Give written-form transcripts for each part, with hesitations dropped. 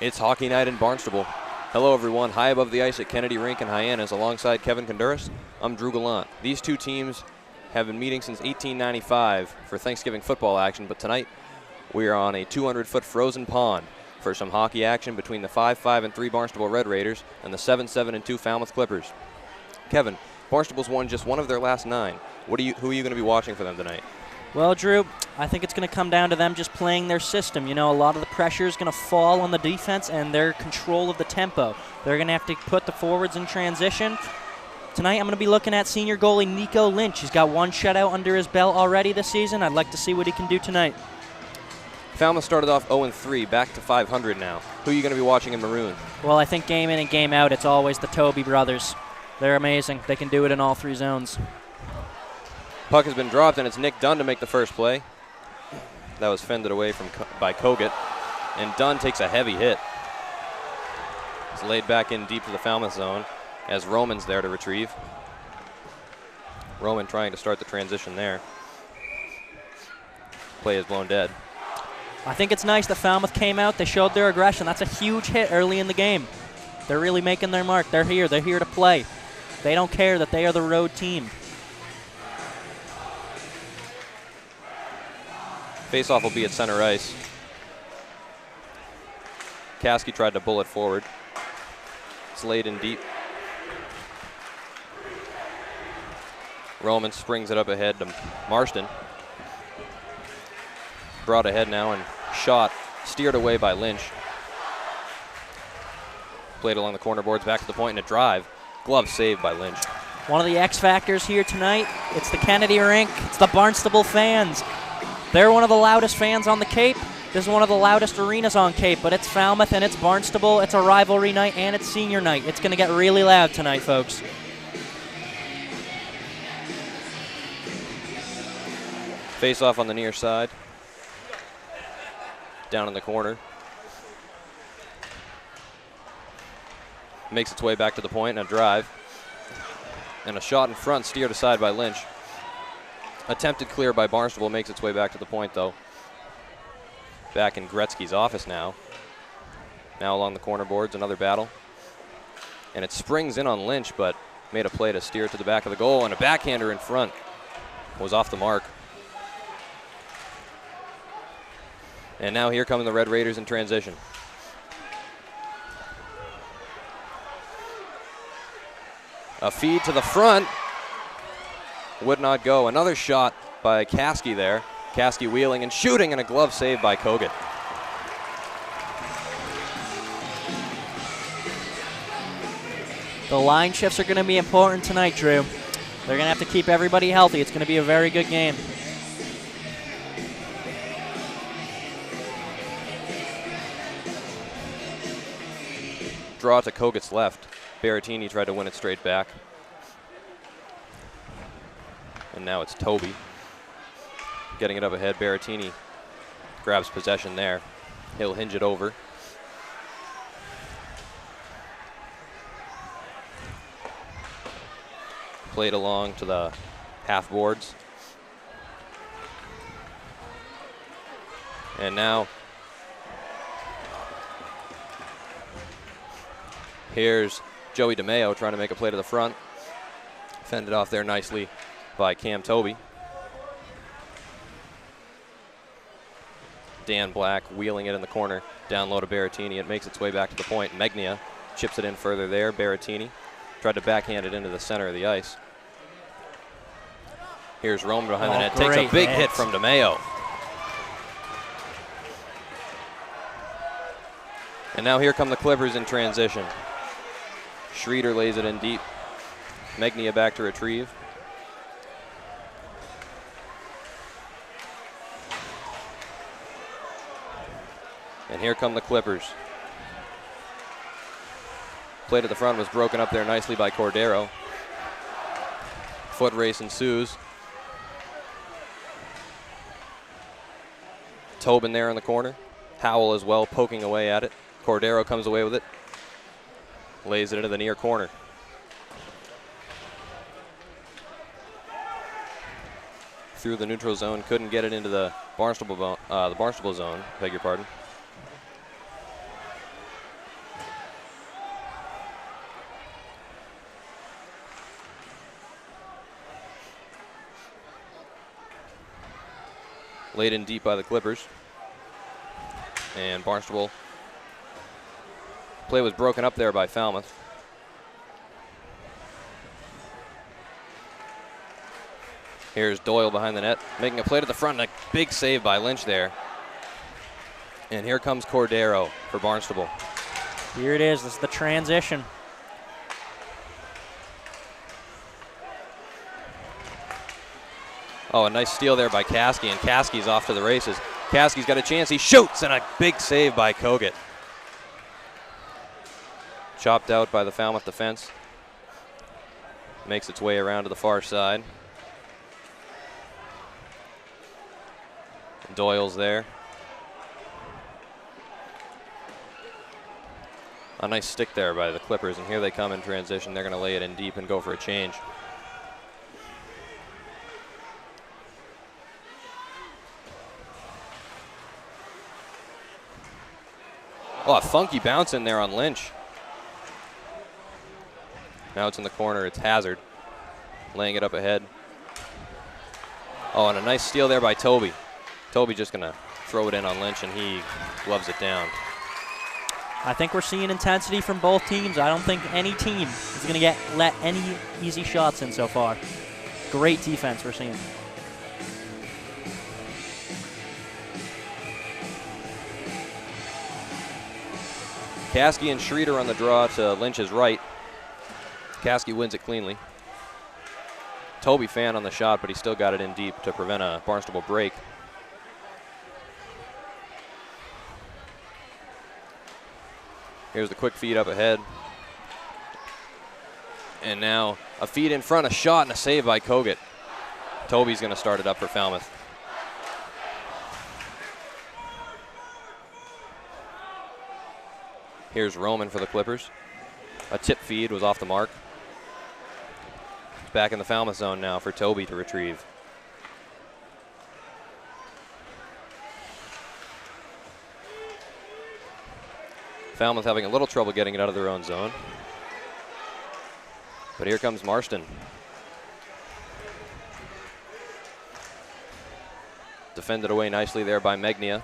It's hockey night in Barnstable. Hello everyone, high above the ice at Kennedy Rink in Hyannis alongside Kevin CONDURIS. I'm Drew Gallant. These two teams have been meeting since 1895 for Thanksgiving football action, but tonight we are on a 200-foot frozen pond for some hockey action between the 5-5-3 Barnstable Red Raiders and the 7-7-2 Falmouth Clippers. Kevin, Barnstable's won just one of their last 9. Who are you going to be watching for them tonight? Well, Drew, I think it's going to come down to them just playing their system. You know, a lot of the pressure is going to fall on the defense and their control of the tempo. They're going to have to put the forwards in transition. Tonight I'm going to be looking at senior goalie Nico Lynch. He's got 1 shutout under his belt already this season. I'd like to see what he can do tonight. Falmouth started off 0-3, back to 500 now. Who are you going to be watching in maroon? Well, I think game in and game out, it's always the Toby brothers. They're amazing. They can do it in all 3 zones. Puck has been dropped, and it's Nick Dunn to make the first play. That was fended away by Kogut, and Dunn takes a heavy hit. It's laid back in deep to the Falmouth zone as Roman's there to retrieve. Roman trying to start the transition there. Play is blown dead. I think it's nice that Falmouth came out. They showed their aggression. That's a huge hit early in the game. They're really making their mark. They're here. They're here to play. They don't care that they are the road team. Face-off will be at center ice. Kasky tried to bull it forward. It's laid in deep. Roman springs it up ahead to Marston. Brought ahead now and shot, steered away by Lynch. Played along the corner boards, back to the point and a drive. Glove saved by Lynch. One of the X factors here tonight, it's the Kennedy Rink, it's the Barnstable fans. They're one of the loudest fans on the Cape. This is one of the loudest arenas on Cape, but it's Falmouth and it's Barnstable. It's a rivalry night and it's senior night. It's going to get really loud tonight, folks. Face off on the near side. Down in the corner. Makes its way back to the point and a drive. And a shot in front, steered aside by Lynch. Attempted clear by Barnstable, makes its way back to the point though. Back in Gretzky's office now. Now along the corner boards, another battle. And it springs in on Lynch, but made a play to steer it to the back of the goal, and a backhander in front was off the mark. And now here come the Red Raiders in transition. A feed to the front. Would not go. Another shot by Kasky there. Kasky wheeling and shooting, and a glove save by Kogut. The line shifts are going to be important tonight, Drew. They're going to have to keep everybody healthy. It's going to be a very good game. Draw to Kogut's left. Berrettini tried to win it straight back. And now it's Toby. Getting it up ahead, Berrettini grabs possession there. He'll hinge it over. Played along to the half boards. And now here's Joey DeMeo trying to make a play to the front. Fended off there nicely by Cam Toby. Dan Black wheeling it in the corner, down low to Berrettini. It makes its way back to the point. Megnia chips it in further there. Berrettini tried to backhand it into the center of the ice. Here's Roman behind the net. Takes a big hit from DeMeo. And now here come the Clippers in transition. Schroeder lays it in deep. Megnia back to retrieve. And here come the Clippers. Play to the front was broken up there nicely by Cordero. Foot race ensues. Tobin there in the corner. Howell as well, poking away at it. Cordero comes away with it. Lays it into the near corner. Through the neutral zone, couldn't get it into the Barnstable zone, beg your pardon. laid in deep by the Clippers. And Barnstable. Play was broken up there by Falmouth. Here's Doyle behind the net, making a play to the front, and a big save by Lynch there. And here comes Cordero for Barnstable. Here it is. This is the transition. Oh, a nice steal there by Caskey, and Caskey's off to the races. Caskey's got a chance. He shoots, and a big save by Kogut. Chopped out by the Falmouth defense. Makes its way around to the far side. Doyle's there. A nice stick there by the Clippers, and here they come in transition. They're going to lay it in deep and go for a change. Oh, a funky bounce in there on Lynch. Now it's in the corner. It's Hazard laying it up ahead. Oh, and a nice steal there by Toby. Toby just going to throw it in on Lynch, and he gloves it down. I think we're seeing intensity from both teams. I don't think any team is going to let any easy shots in so far. Great defense we're seeing. Caskey and Schroeder on the draw to Lynch's right. Caskey wins it cleanly. Toby fan on the shot, but he still got it in deep to prevent a Barnstable break. Here's the quick feed up ahead. And now a feed in front, a shot, and a save by Kogut. Toby's going to start it up for Falmouth. Here's Roman for the Clippers. A tip feed was off the mark. It's back in the Falmouth zone now for Toby to retrieve. Falmouth having a little trouble getting it out of their own zone. But here comes Marston. Defended away nicely there by Megnia.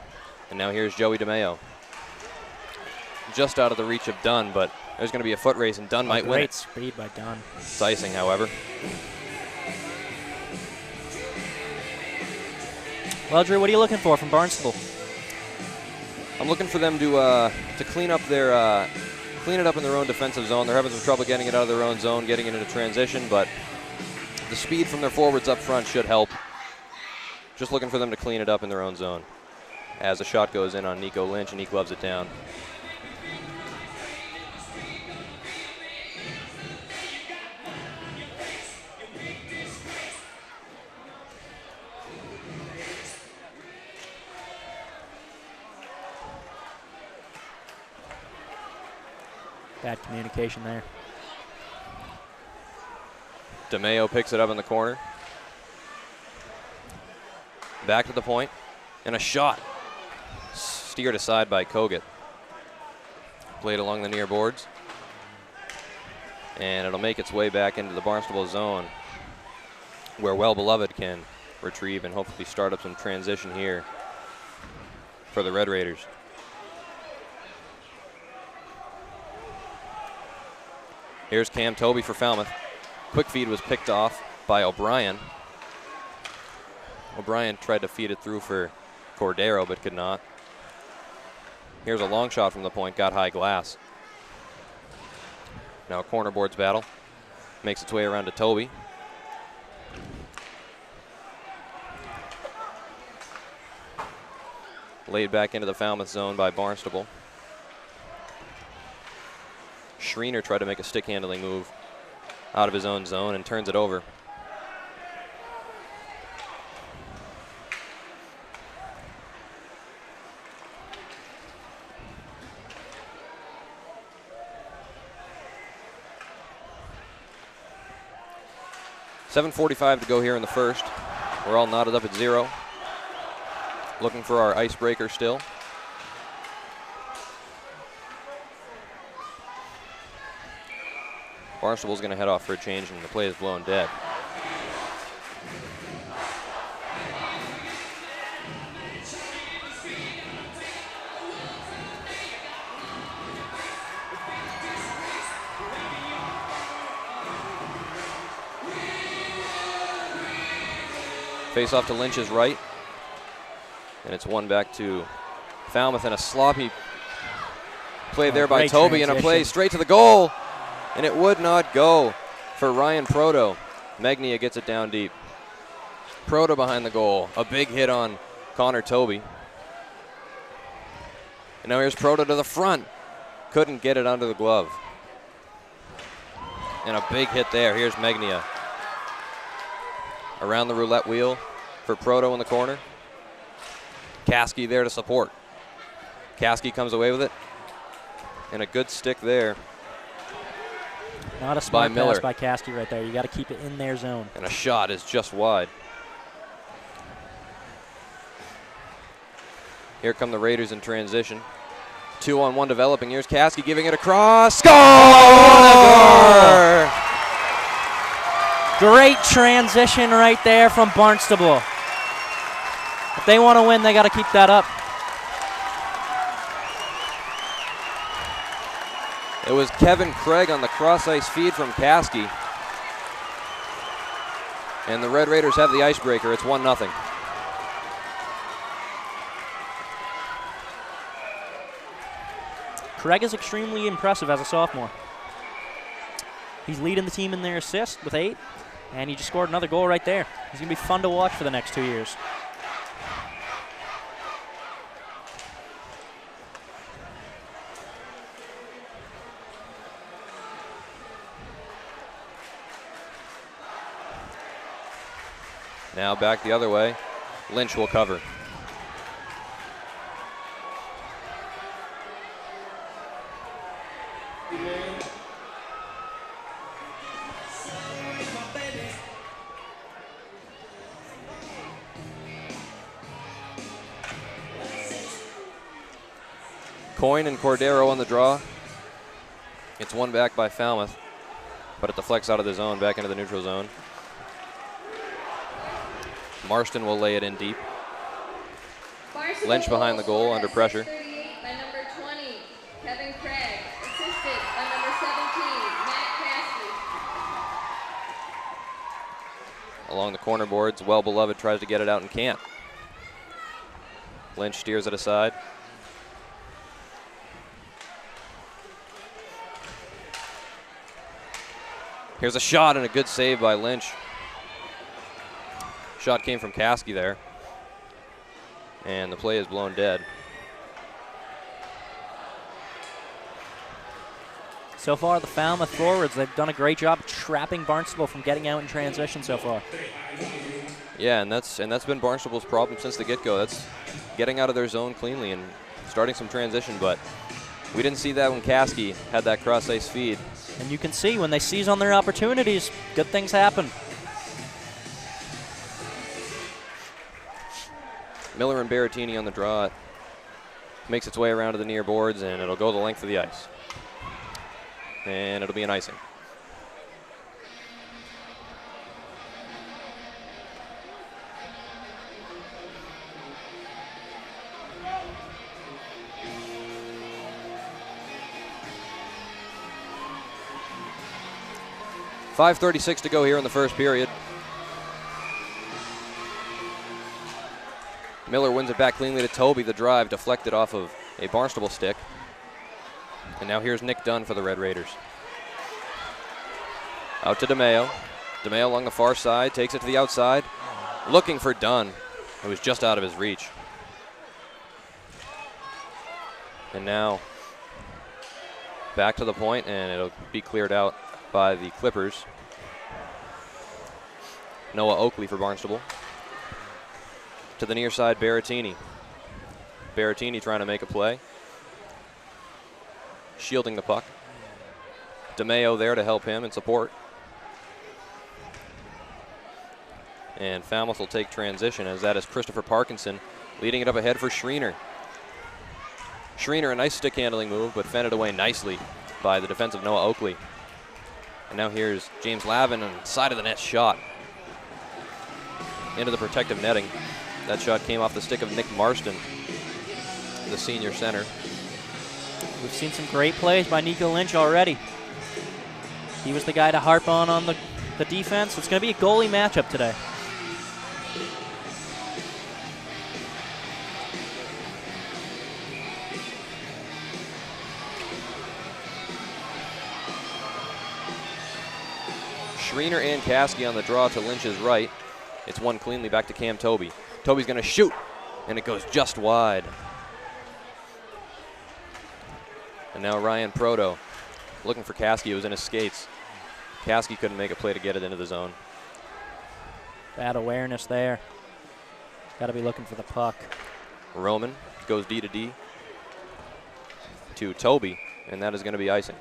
And now here's Joey DeMeo. Just out of the reach of Dunn, but there's going to be a foot race, and Dunn might win it. Great speed by Dunn. It's icing, however. Well, Drew, what are you looking for from Barnstable? I'm looking for them to clean up their clean it up in their own defensive zone. They're having some trouble getting it out of their own zone, getting it into transition, but the speed from their forwards up front should help. Just looking for them to clean it up in their own zone. As the shot goes in on Nico Lynch, and he gloves it down. Bad communication there. DeMeo picks it up in the corner. Back to the point, and a shot. Steered aside by Kogut. Played along the near boards. And it'll make its way back into the Barnstable zone, where Well Beloved can retrieve and hopefully start up some transition here for the Red Raiders. Here's Cam Toby for Falmouth. Quick feed was picked off by O'Brien. O'Brien tried to feed it through for Cordero, but could not. Here's a long shot from the point, got high glass. Now a corner boards battle. Makes its way around to Toby. Laid back into the Falmouth zone by Barnstable. Schreiner tried to make a stick handling move out of his own zone and turns it over. .7:45 to go here in the first. We're all knotted up at 0. Looking for our icebreaker still. Barnstable's going to head off for a change, and the play is blown dead. Face off to Lynch's right. And it's one back to Falmouth, and a sloppy play there by Toby, and a play straight to the goal. And it would not go for Ryan Proto. Magnia gets it down deep. Proto behind the goal. A big hit on Connor Toby. And now here's Proto to the front. Couldn't get it under the glove. And a big hit there. Here's Magnia. Around the roulette wheel for Proto in the corner. Kasky there to support. Kasky comes away with it. And a good stick there. Not a smart pass by Kasky right there. You got to keep it in their zone. And a shot is just wide. Here come the Raiders in transition. 2-on-1 developing. Here's Kasky giving it across. Score! Great transition right there from Barnstable. If they want to win, they got to keep that up. It was Kevin Craig on the cross-ice feed from Kasky. And the Red Raiders have the icebreaker. It's 1-0. Craig is extremely impressive as a sophomore. He's leading the team in their assists with 8, and he just scored another goal right there. He's going to be fun to watch for the next 2 years. Now back the other way. Lynch will cover. Coyne and Cordero on the draw. It's one back by Falmouth, but it deflects out of the zone, back into the neutral zone. Marston will lay it in deep. Lynch behind the goal under pressure. 38 by number 20, Kevin Craig. Assisted by number 17, Matt Kasky. Along the corner boards, Well Beloved tries to get it out and can't. Lynch steers it aside. Here's a shot and a good save by Lynch. Shot came from Kasky there. And the play is blown dead. So far, the Falmouth forwards, they've done a great job trapping Barnstable from getting out in transition so far. Yeah, and that's been Barnstable's problem since the get-go. That's getting out of their zone cleanly and starting some transition, but we didn't see that when Kasky had that cross-ice feed. And you can see when they seize on their opportunities, good things happen. Miller and Berrettini on the draw. It makes its way around to the near boards, and it'll go the length of the ice. And it'll be an icing. .5:36 to go here in the first period. Miller wins it back cleanly to Toby. The drive deflected off of a Barnstable stick. And now here's Nick Dunn for the Red Raiders. Out to DeMeo. DeMeo along the far side, takes it to the outside. Looking for Dunn. It was just out of his reach. And now back to the point, and it'll be cleared out by the Clippers. Noah Oakley for Barnstable. To the near side, Berrettini. Berrettini trying to make a play. Shielding the puck. DeMeo there to help him and support. And Falmouth will take transition, as that is Christopher Parkinson leading it up ahead for Schreiner. Schreiner, a nice stick handling move, but fended away nicely by the defensive Noah Oakley. And now here's James Lavin on the side of the net shot. Into the protective netting. That shot came off the stick of Nick Marston, the senior center. We've seen some great plays by Nico Lynch already. He was the guy to harp on the defense. It's going to be a goalie matchup today. Schreiner and Caskey on the draw to Lynch's right. It's one cleanly back to Cam Toby. Toby's going to shoot, and it goes just wide. And now Ryan Proto looking for Caskey. It was in his skates. Caskey couldn't make a play to get it into the zone. Bad awareness there. Got to be looking for the puck. Roman goes D to D to Toby, and that is going to be icing.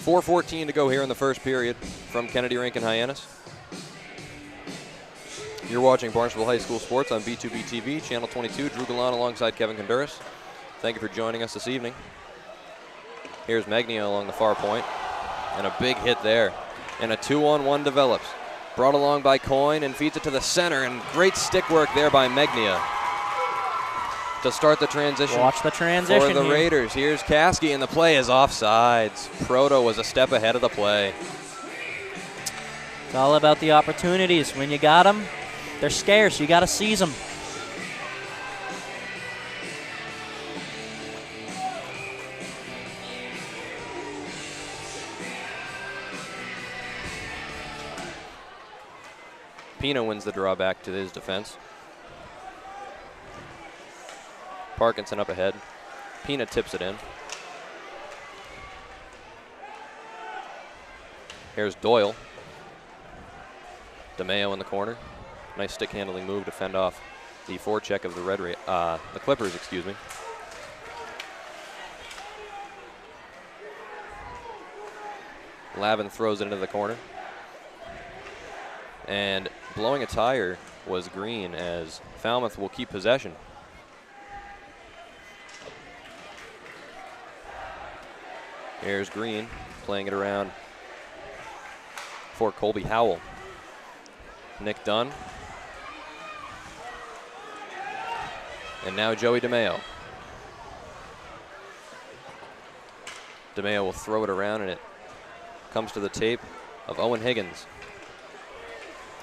.4:14 to go here in the first period from Kennedy Rink in Hyannis. You're watching Barnstable High School Sports on B2B TV, Channel 22. Drew Gallant alongside Kevin CONDURIS. Thank you for joining us this evening. Here's Magnia along the far point, and a big hit there. And a 2-on-1 develops. Brought along by Coyne and feeds it to the center, and great stick work there by Magnia to start the transition. Watch the transition for the here. Raiders. Here's Caskey, and the play is offsides. Proto was a step ahead of the play. It's all about the opportunities. When you got them, they're scarce. You got to seize them. Pino wins the draw back to his defense. Parkinson up ahead. Pina tips it in. Here's Doyle. DeMeo in the corner. Nice stick handling move to fend off the forecheck of the the Clippers, excuse me. Lavin throws it into the corner. And blowing a tire was Green, as Falmouth will keep possession. Here's Green playing it around for Colby Howell. Nick Dunn. And now Joey DeMeo. DeMeo will throw it around, and it comes to the tape of Owen Higgins.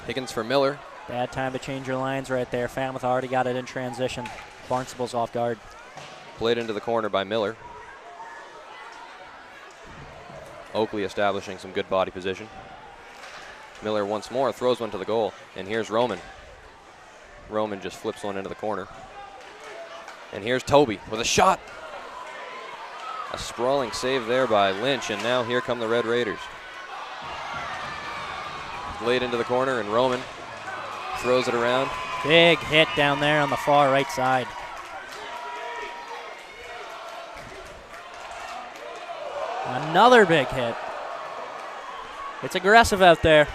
Higgins for Miller. Bad time to change your lines right there. Falmouth already got it in transition. Barnstable's off guard. Played into the corner by Miller. Oakley establishing some good body position. Miller once more throws one to the goal, and here's Roman. Roman just flips one into the corner. And here's Toby with a shot. A sprawling save there by Lynch, and now here come the Red Raiders. Laid into the corner, and Roman throws it around. Big hit down there on the far right side. Another big hit. It's aggressive out there.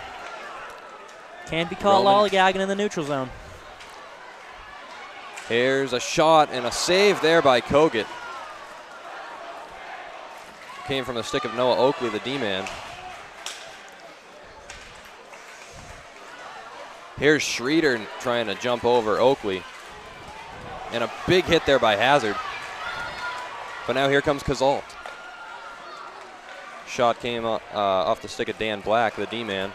Can't be caught lollygagging in the neutral zone. Here's a shot and a save there by Kogut. Came from the stick of Noah Oakley, the D-man. Here's Schreeder trying to jump over Oakley. And a big hit there by Hazard. But now here comes Kazalt. Shot came off the stick of Dan Black, the D-man.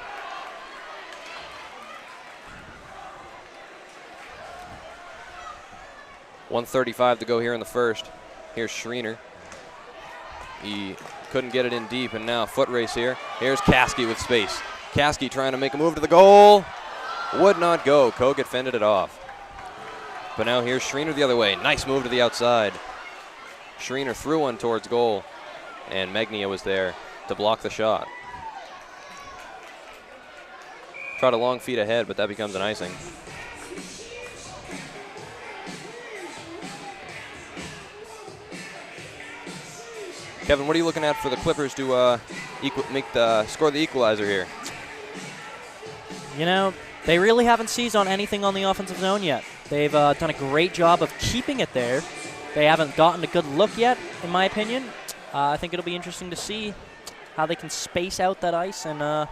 .135 to go here in the first. Here's Schreiner. He couldn't get it in deep, and now a foot race here. Here's Caskey with space. Caskey trying to make a move to the goal. Would not go. Kogut fended it off. But now here's Schreiner the other way. Nice move to the outside. Schreiner threw one towards goal, and Magnia was there to block the shot. Tried a long feed ahead, but that becomes an icing. Kevin, what are you looking at for the Clippers to score the equalizer here? You know, they really haven't seized on anything on the offensive zone yet. They've done a great job of keeping it there. They haven't gotten a good look yet, in my opinion. I think it'll be interesting to see how they can space out that ice and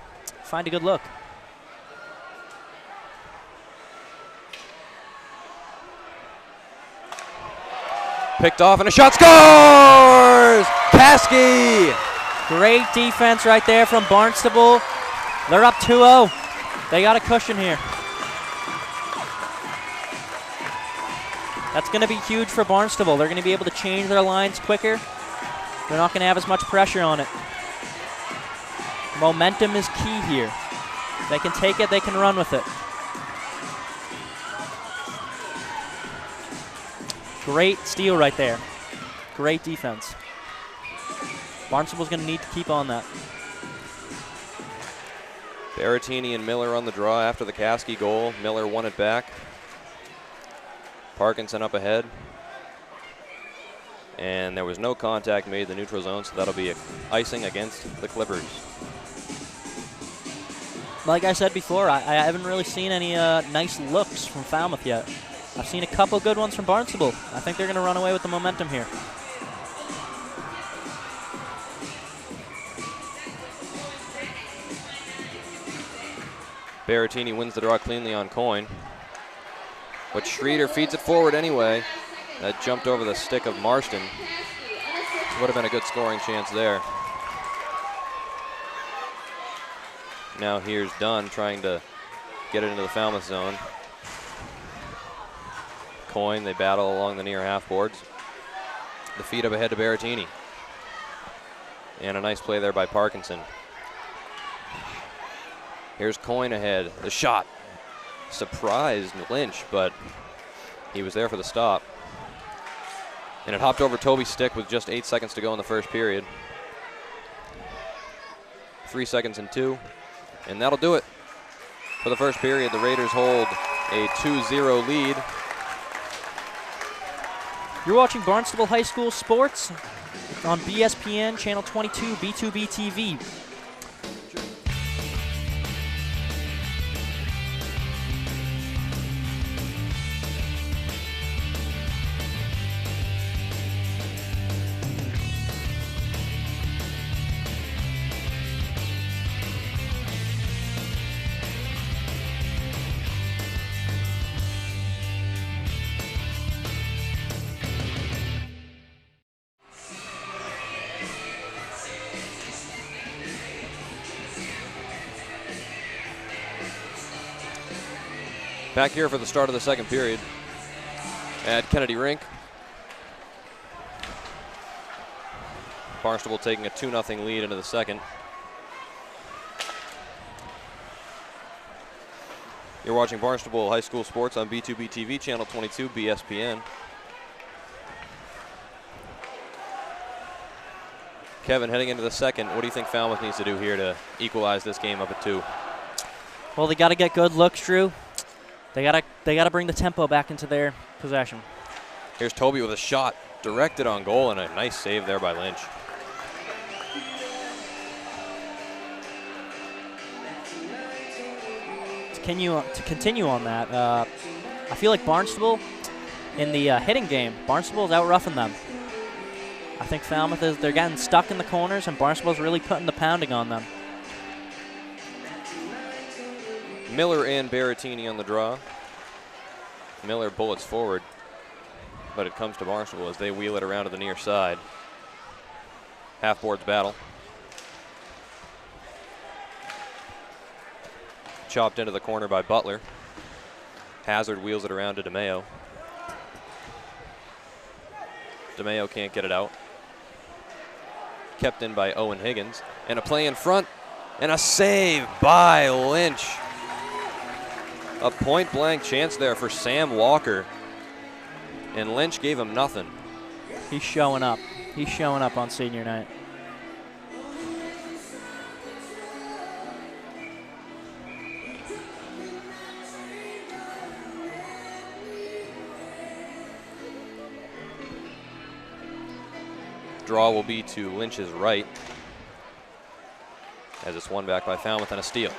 find a good look. Picked off, and a shot, scores! Caskey! Great defense right there from Barnstable. They're up 2-0. They got a cushion here. That's going to be huge for Barnstable. They're going to be able to change their lines quicker. They're not going to have as much pressure on it. Momentum is key here. They can take it, they can run with it. Great steal right there. Great defense. Barnstable's going to need to keep on that. Berrettini and Miller on the draw after the Caskey goal. Miller won it back. Parkinson up ahead. And there was no contact made in the neutral zone, so that'll be icing against the Clippers. Like I said before, I haven't really seen any nice looks from Falmouth yet. I've seen a couple good ones from Barnstable. I think they're going to run away with the momentum here. Berrettini wins the draw cleanly on Coyne. But Schroeder feeds it forward anyway. That jumped over the stick of Marston. Would have been a good scoring chance there. Now here's Dunn trying to get it into the Falmouth zone. Coyne, they battle along the near half boards. The feed up ahead to Berrettini. And a nice play there by Parkinson. Here's Coyne ahead. The shot. Surprised Lynch, but he was there for the stop. And it hopped over Toby's stick with just 8 seconds to go in the first period. 3 seconds and 2. And that'll do it for the first period. The Raiders hold a 2-0 lead. You're watching Barnstable High School Sports on BSPN, Channel 22, B2B TV. Back here for the start of the second period at Kennedy Rink. Barnstable taking a 2-0 lead into the second. You're watching Barnstable High School Sports on B2B TV, Channel 22, BSPN. Kevin, heading into the second, what do you think Falmouth needs to do here to equalize this game up at 2? Well, they got to get good looks, Drew. They gotta bring the tempo back into their possession. Here's Toby with a shot directed on goal, and a nice save there by Lynch. To continue on that, I feel like Barnstable, in the hitting game, Barnstable's out-roughing them. I think Falmouth they're getting stuck in the corners, and Barnstable's really putting the pounding on them. Miller and Berrettini on the draw. Miller bullets forward, but it comes to Barnstable as they wheel it around to the near side. Half boards battle. Chopped into the corner by Butler. Hazard wheels it around to DeMeo. DeMeo can't get it out. Kept in by Owen Higgins. And a play in front, and a save by Lynch. A point-blank chance there for Sam Walker, and Lynch gave him nothing. He's showing up. He's showing up on senior night. Draw will be to Lynch's right as it's won back by Falmouth and a steal.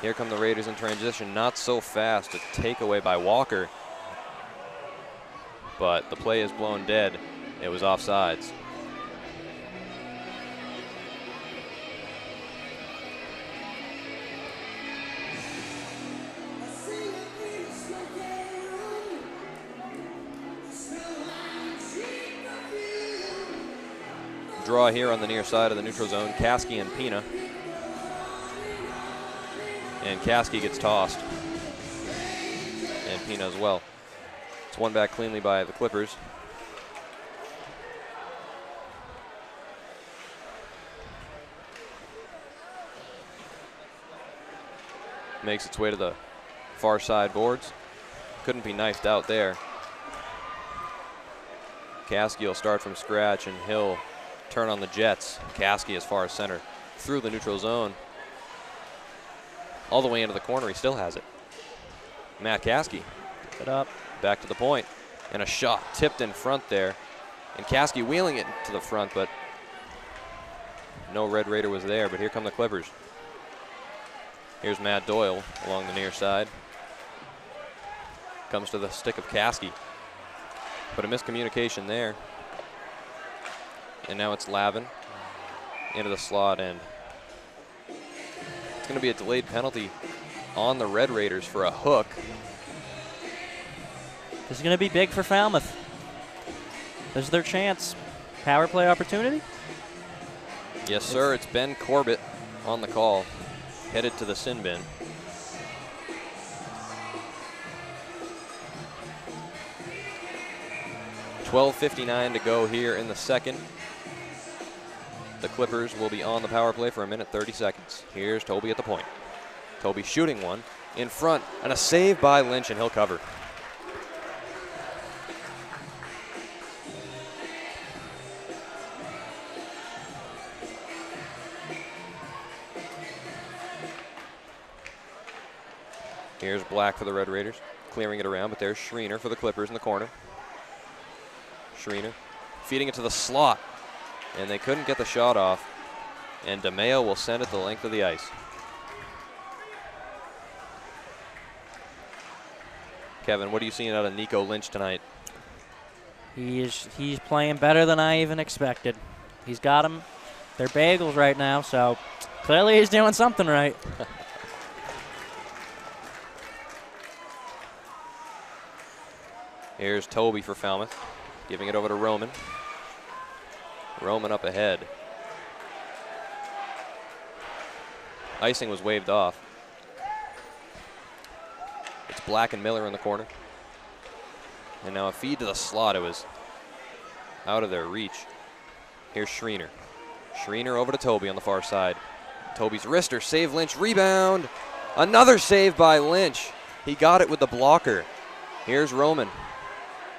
Here come the Raiders in transition, not so fast. A takeaway by Walker, but the play is blown dead. It was offsides. Draw here on the near side of the neutral zone, Caskey and Pina. And Caskey gets tossed, and Pina as well. It's won back cleanly by the Clippers. Makes its way to the far side boards. Couldn't be knifed out there. Caskey will start from scratch, and he'll turn on the Jets. Caskey as far as center, through the neutral zone, all the way into the corner. He still has it. Matt Caskey. It up. Back to the point, and a shot tipped in front there. And Caskey wheeling it to the front, but no Red Raider was there. But here come the Clippers. Here's Matt Doyle along the near side. Comes to the stick of Caskey, but a miscommunication there. And now it's Lavin into the slot, and it's going to be a delayed penalty on the Red Raiders for a hook. This is going to be big for Falmouth. This is their chance. Power play opportunity? Yes, sir. It's Ben Corbett on the call, headed to the sin bin. .12:59 to go here in the second. The Clippers will be on the power play for 1:30 seconds. Here's Toby at the point. Toby shooting one in front, and a save by Lynch, and he'll cover. Here's Black for the Red Raiders, clearing it around, but there's Schreiner for the Clippers in the corner. Schreiner feeding it to the slot, and they couldn't get the shot off, and DeMeo will send it the length of the ice. Kevin, what are you seeing out of Nico Lynch tonight? He's playing better than I even expected. He's got them. They're bagels right now, so clearly he's doing something right. Here's Toby for Falmouth, giving it over to Roman. Roman up ahead. Icing was waved off. It's Black and Miller in the corner. And now a feed to the slot. It was out of their reach. Here's Schreiner. Schreiner over to Toby on the far side. Toby's wrister, save Lynch, rebound. Another save by Lynch. He got it with the blocker. Here's Roman,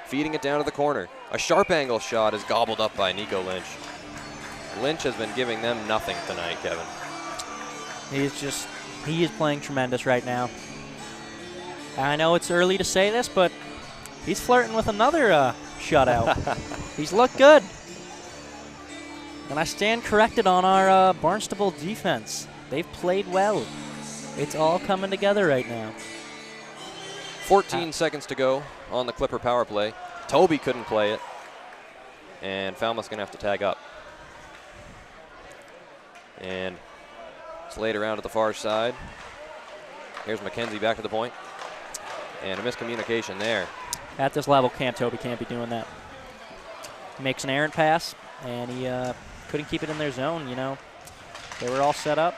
feeding it down to the corner. A sharp angle shot is gobbled up by Nico Lynch. Lynch has been giving them nothing tonight, Kevin. He is playing tremendous right now. I know it's early to say this, but he's flirting with another shutout. He's looked good. And I stand corrected on our Barnstable defense. They've played well. It's all coming together right now. 14 seconds to go on the Clipper power play. Toby couldn't play it, and Falmouth's going to have to tag up. And it's laid around at the far side. Here's McKenzie back to the point, and a miscommunication there. At this level, Toby can't be doing that. He makes an errant pass, and he couldn't keep it in their zone, you know. They were all set up.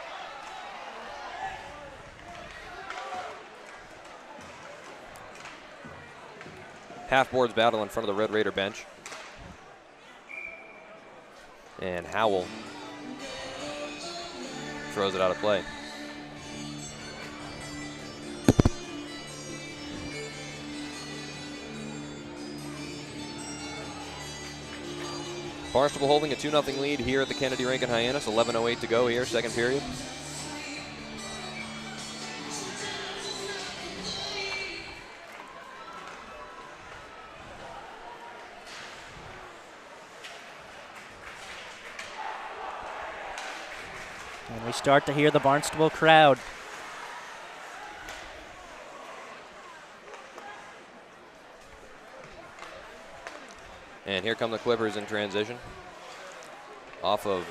Half-boards battle in front of the Red Raider bench. And Howell throws it out of play. Barnstable holding a 2-0 lead here at the Kennedy Rink in Hyannis. 11:08 to go here, second period. And we start to hear the Barnstable crowd. And here come the Clippers in transition off of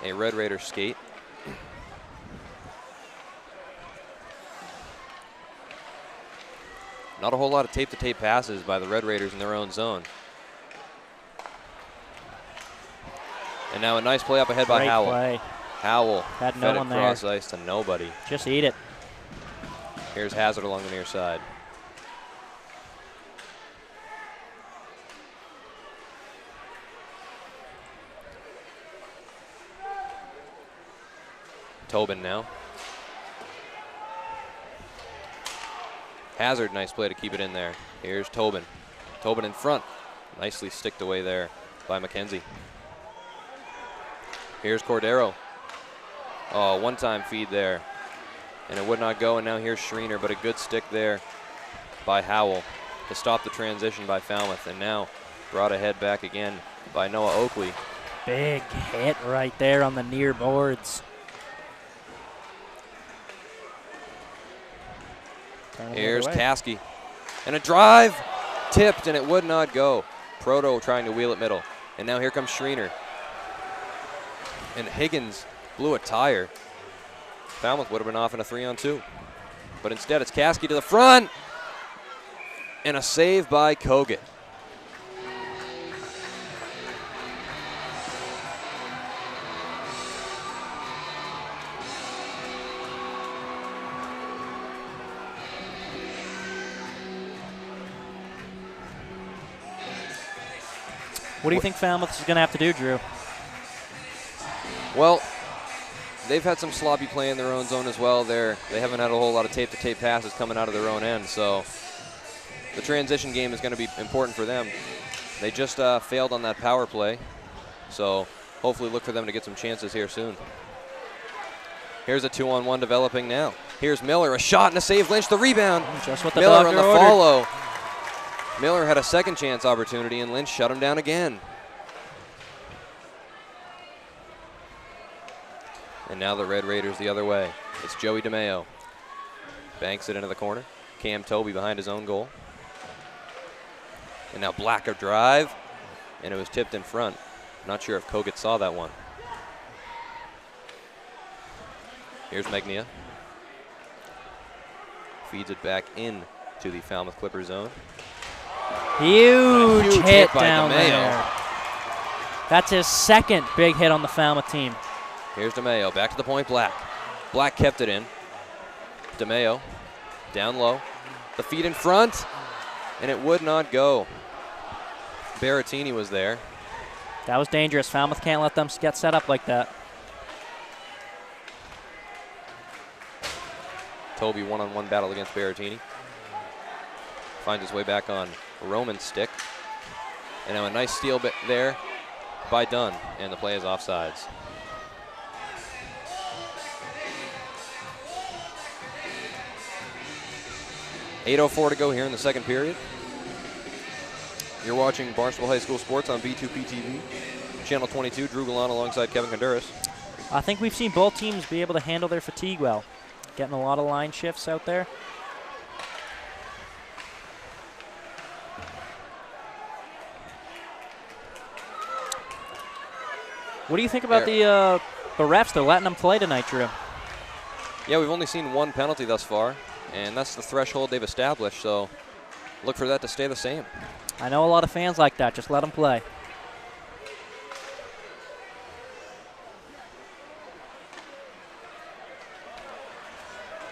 a Red Raider skate. Not a whole lot of tape-to-tape passes by the Red Raiders in their own zone. And now a nice play up ahead by Howell. Play. Howell Had fed no it one there. cross ice to nobody. Just eat it. Here's Hazard along the near side. Tobin now. Hazard, nice play to keep it in there. Here's Tobin. Tobin in front. Nicely sticked away there by McKenzie. Here's Cordero. Oh, one-time feed there. And it would not go, and now here's Schreiner, but a good stick there by Howell to stop the transition by Falmouth. And now brought ahead back again by Noah Oakley. Big hit right there on the near boards. Here's Caskey. And a drive, tipped, and it would not go. Proto trying to wheel it middle. And now here comes Schreiner. And Higgins blew a tire. Falmouth would have been off in a 3-on-2. But instead it's Caskey to the front. And a save by Kogut. What do you think Falmouth is going to have to do, Drew? Well, they've had some sloppy play in their own zone as well. They haven't had a whole lot of tape-to-tape passes coming out of their own end, so the transition game is going to be important for them. They just failed on that power play, so hopefully look for them to get some chances here soon. Here's a 2-on-1 developing now. Here's Miller, a shot and a save. Lynch the rebound. Just what the Miller doctor on the ordered. follow. Miller had a second chance opportunity, and Lynch shut him down again. And now the Red Raiders the other way. It's Joey DeMeo. Banks it into the corner. Cam Toby behind his own goal. And now Black a drive, and it was tipped in front. Not sure if Kogut saw that one. Here's Magnia. Feeds it back in to the Falmouth Clippers zone. Huge hit by down DeMeo. there. That's his second big hit on the Falmouth team. Here's DeMeo, back to the point, Black. Black kept it in. DeMeo, down low. The feed in front, and it would not go. Berrettini was there. That was dangerous. Falmouth can't let them get set up like that. Toby one-on-one battle against Berrettini. Finds his way back on Roman's stick. And now a nice steal bit there by Dunn, and the play is offsides. .8:04 to go here in the second period. You're watching Barnstable High School Sports on B2P TV. Channel 22, Drew Gallant alongside Kevin Conduris. I think we've seen both teams be able to handle their fatigue well. Getting a lot of line shifts out there. What do you think about the refs? They're letting them play tonight, Drew. Yeah, we've only seen one penalty thus far, and that's the threshold they've established, so look for that to stay the same. I know a lot of fans like that. Just let them play.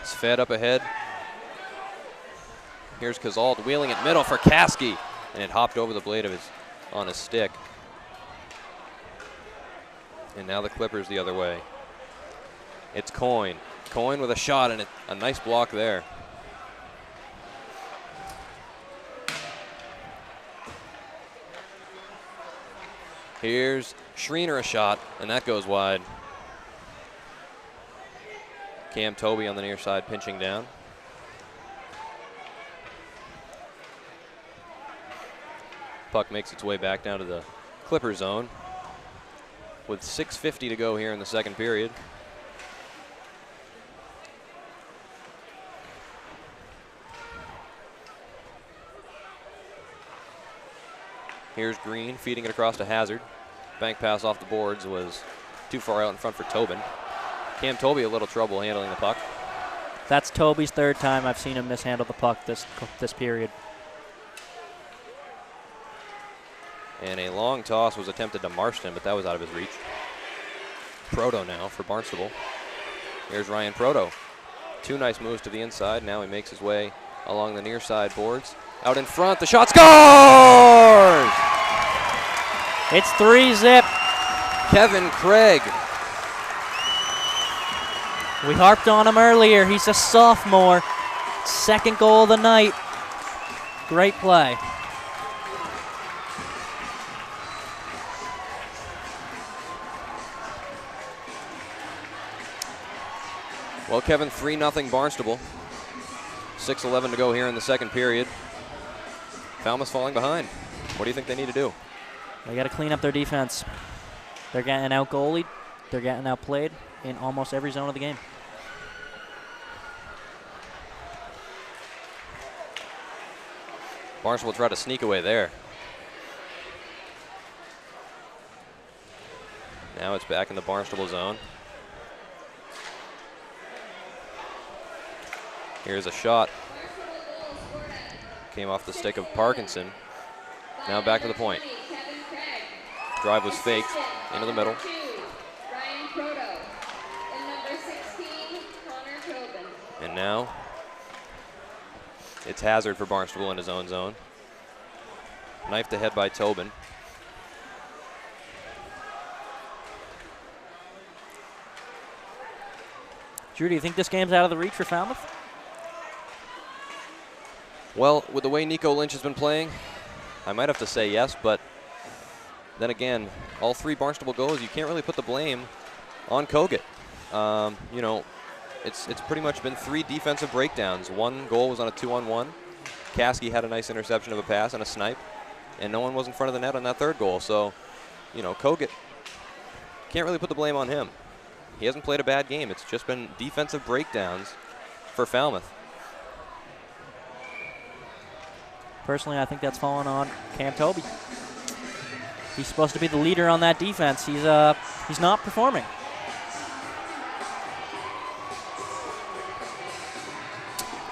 It's fed up ahead. Here's Kazald wheeling it middle for Caskey, and it hopped over the blade of on his stick. And now the Clippers the other way. It's Coyne. Coyne with a shot, and a nice block there. Here's Schreiner, a shot, and that goes wide. Cam Toby on the near side pinching down. Puck makes its way back down to the Clipper zone with 6:50 to go here in the second period. Here's Green feeding it across to Hazard. Bank pass off the boards was too far out in front for Tobin. Cam Toby a little trouble handling the puck. That's Toby's third time I've seen him mishandle the puck this period. And a long toss was attempted to Marston, but that was out of his reach. Proto now for Barnstable. Here's Ryan Proto. Two nice moves to the inside. Now he makes his way along the near side boards. Out in front, the shot scores! It's 3-zip. Kevin Craig We harped on him earlier. He's a sophomore. Second goal of the night. Great play. Well, Kevin, 3-0 Barnstable. 6:11 to go here in the second period. Falmouth falling behind. What do you think they need to do? They got to clean up their defense. They're getting out-goalied. They're getting outplayed in almost every zone of the game. Barnstable tried to sneak away there. Now it's back in the Barnstable zone. Here's a shot. Came off the stick of Parkinson. Now back to the point. Drive was faked into the middle. And now it's hazard for Barnstable in his own zone. Knifed ahead by Tobin. Drew, do you think this game's out of the reach for Falmouth? Well, with the way Nico Lynch has been playing, I might have to say yes, but then again, all three Barnstable goals, you can't really put the blame on Kogut. You know, it's pretty much been 3 defensive breakdowns. One goal was on a 2-on-1. Caskey had a nice interception of a pass and a snipe, and no one was in front of the net on that third goal. So, you know, Kogut, can't really put the blame on him. He hasn't played a bad game. It's just been defensive breakdowns for Falmouth. Personally, I think that's fallen on Cam Toby. He's supposed to be the leader on that defense. He's not performing.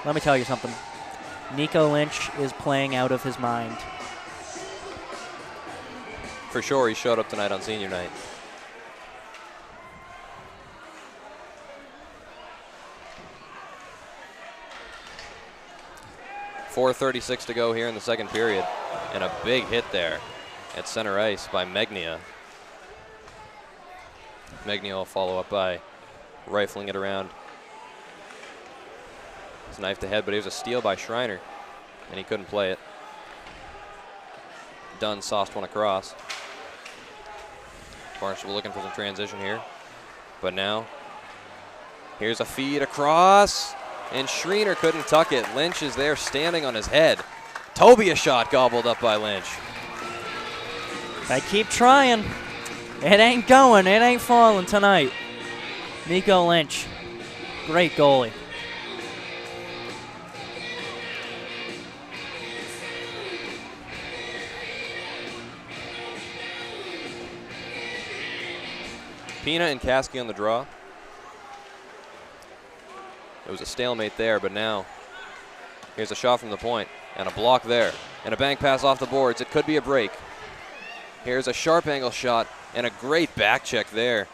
Let me tell you something. Nico Lynch is playing out of his mind. For sure, he showed up tonight on senior night. .436 to go here in the second period. And a big hit there at center ice by Megnia. Megnia will follow up by rifling it around. It's knifed ahead, but it was a steal by Schreiner, and he couldn't play it. Dunn sauced one across. Barnstable looking for some transition here. But now, here's a feed across, and Schreiner couldn't tuck it. Lynch is there standing on his head. Toby, a shot gobbled up by Lynch. They keep trying. It ain't going. It ain't falling tonight. Nico Lynch, great goalie. Pina and Caskey on the draw. It was a stalemate there, but now here's a shot from the point and a block there and a bank pass off the boards. It could be a break. Here's a sharp angle shot and a great back check there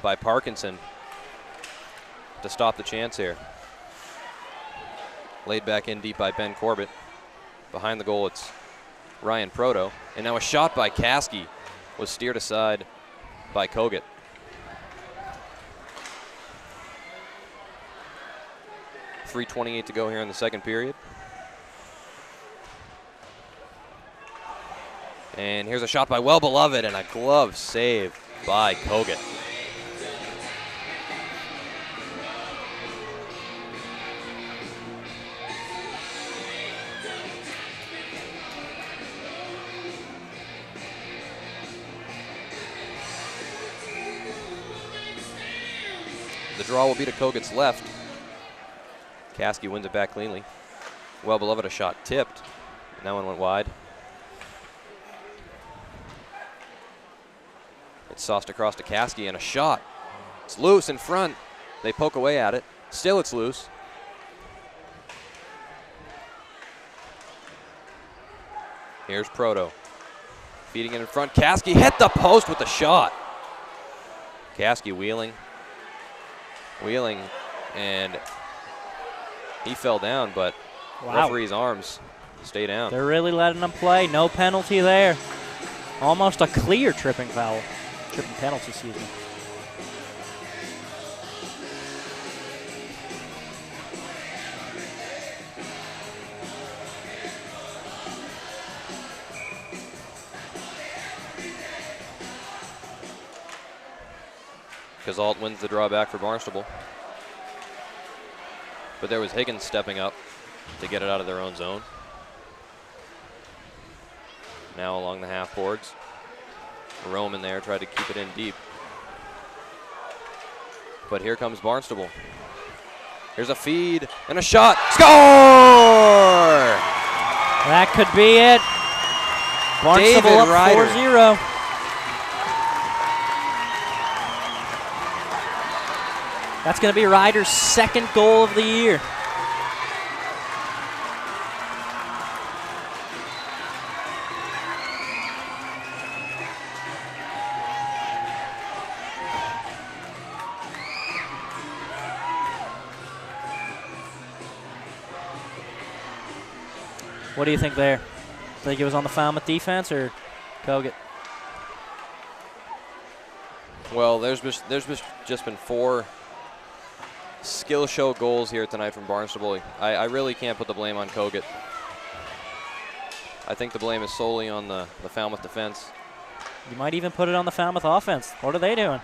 by Parkinson to stop the chance here. Laid back in deep by Ben Corbett. Behind the goal, it's Ryan Proto. And now a shot by Caskey was steered aside by Kogut. .328 to go here in the second period. And here's a shot by Well Beloved and a glove save by Kogut. The draw will be to Kogut's left. Caskey wins it back cleanly. Well Beloved, a shot tipped, and that one went wide. It's sauced across to Caskey and a shot. It's loose in front. They poke away at it. Still it's loose. Here's Proto. Feeding it in front. Caskey hit the post with the shot. Caskey wheeling, and he fell down, but referee's arms stay down. They're really letting him play. No penalty there. Almost a clear tripping foul. Tripping penalty, excuse me. Gazalt wins the draw back for Barnstable. But there was Higgins stepping up to get it out of their own zone. Now along the half boards. Roman there tried to keep it in deep. But here comes Barnstable. Here's a feed and a shot. Score! That could be it. Barnstable up 4-0. That's going to be Ryder's second goal of the year. What do you think there? Think it was on the Falmouth defense or Kogut? Well, there's just been 4 skill show goals here tonight from Barnstable. I really can't put the blame on Kogut. I think the blame is solely on the Falmouth defense. You might even put it on the Falmouth offense. What are they doing?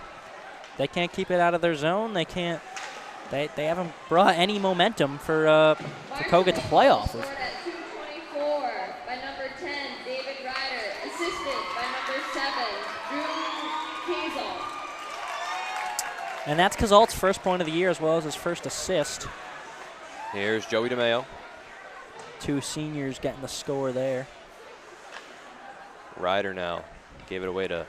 They can't keep it out of their zone. They can't. They haven't brought any momentum for Kogut to play off of. By number 10, David Ryder, assisted by number 7, Drew Kiesel. And that's Kazalt's first point of the year as well as his first assist. Here's Joey DeMeo. 2 seniors getting the score there. Ryder now gave it away to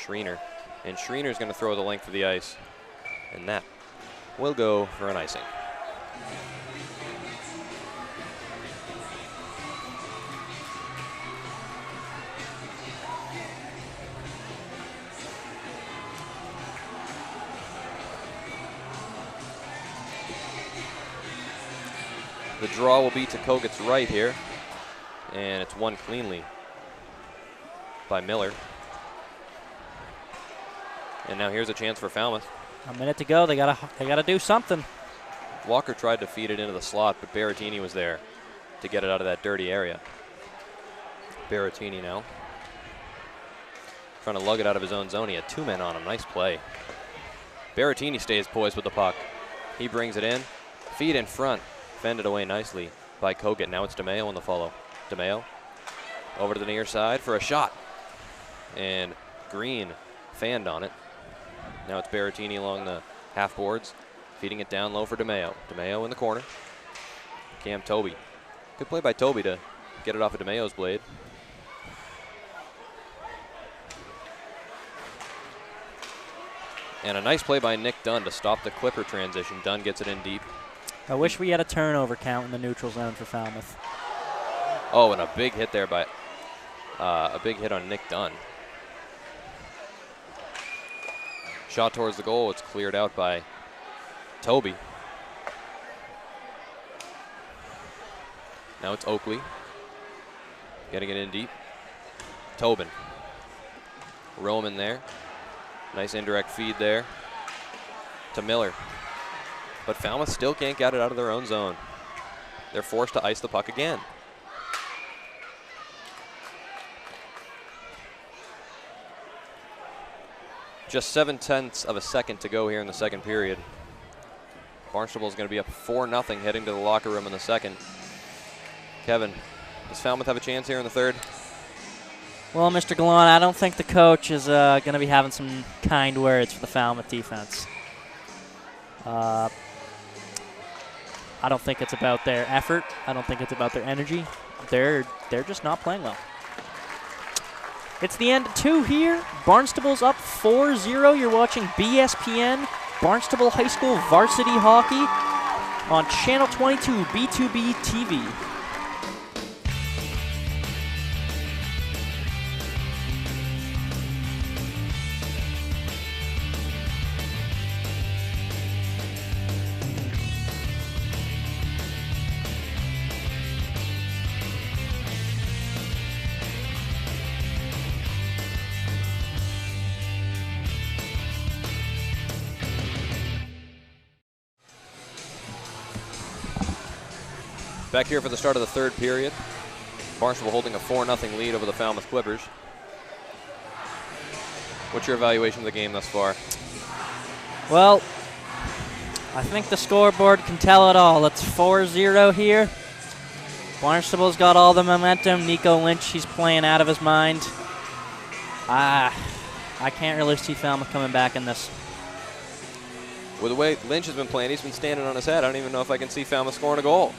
Schriener. And Schriener's going to throw the length of the ice. And that will go for an icing. The draw will be to Kogut's right here, and it's won cleanly by Miller. And now here's a chance for Falmouth. A minute to go. They gotta do something. Walker tried to feed it into the slot, but Berrettini was there to get it out of that dirty area. Berrettini now trying to lug it out of his own zone. He had 2 men on him. Nice play. Berrettini stays poised with the puck. He brings it in. Feed in front. Fended away nicely by Kogut. Now it's DeMeo on the follow. DeMeo over to the near side for a shot. And Green fanned on it. Now it's Berrettini along the half boards, feeding it down low for DeMeo. DeMeo in the corner. Cam Toby. Good play by Toby to get it off of DeMeo's blade. And a nice play by Nick Dunn to stop the Clipper transition. Dunn gets it in deep. I wish we had a turnover count in the neutral zone for Falmouth. Oh, and a big hit there by a big hit on Nick Dunn. Shot towards the goal. It's cleared out by Toby. Now it's Oakley. Getting it in deep. Tobin. Roman there. Nice indirect feed there to Miller. But Falmouth still can't get it out of their own zone. They're forced to ice the puck again. Just 7/10 of a second to go here in the second period. Barnstable is going to be up 4-0 heading to the locker room in the second. Kevin, does Falmouth have a chance here in the third? Well, Mr. Gallant, I don't think the coach is going to be having some kind words for the Falmouth defense. I don't think it's about their effort. I don't think it's about their energy. They're just not playing well. It's the end of 2 here. Barnstable's up 4-0. You're watching BSPN, Barnstable High School Varsity Hockey on Channel 22 B2B TV. Back here for the start of the third period. Barnstable holding a 4-0 lead over the Falmouth Clippers. What's your evaluation of the game thus far? Well, I think the scoreboard can tell it all. It's 4-0 here. Barnstable's got all the momentum. Nico Lynch, he's playing out of his mind. I can't really see Falmouth coming back in this. With the way Lynch has been playing, he's been standing on his head. I don't even know if I can see Falmouth scoring a goal.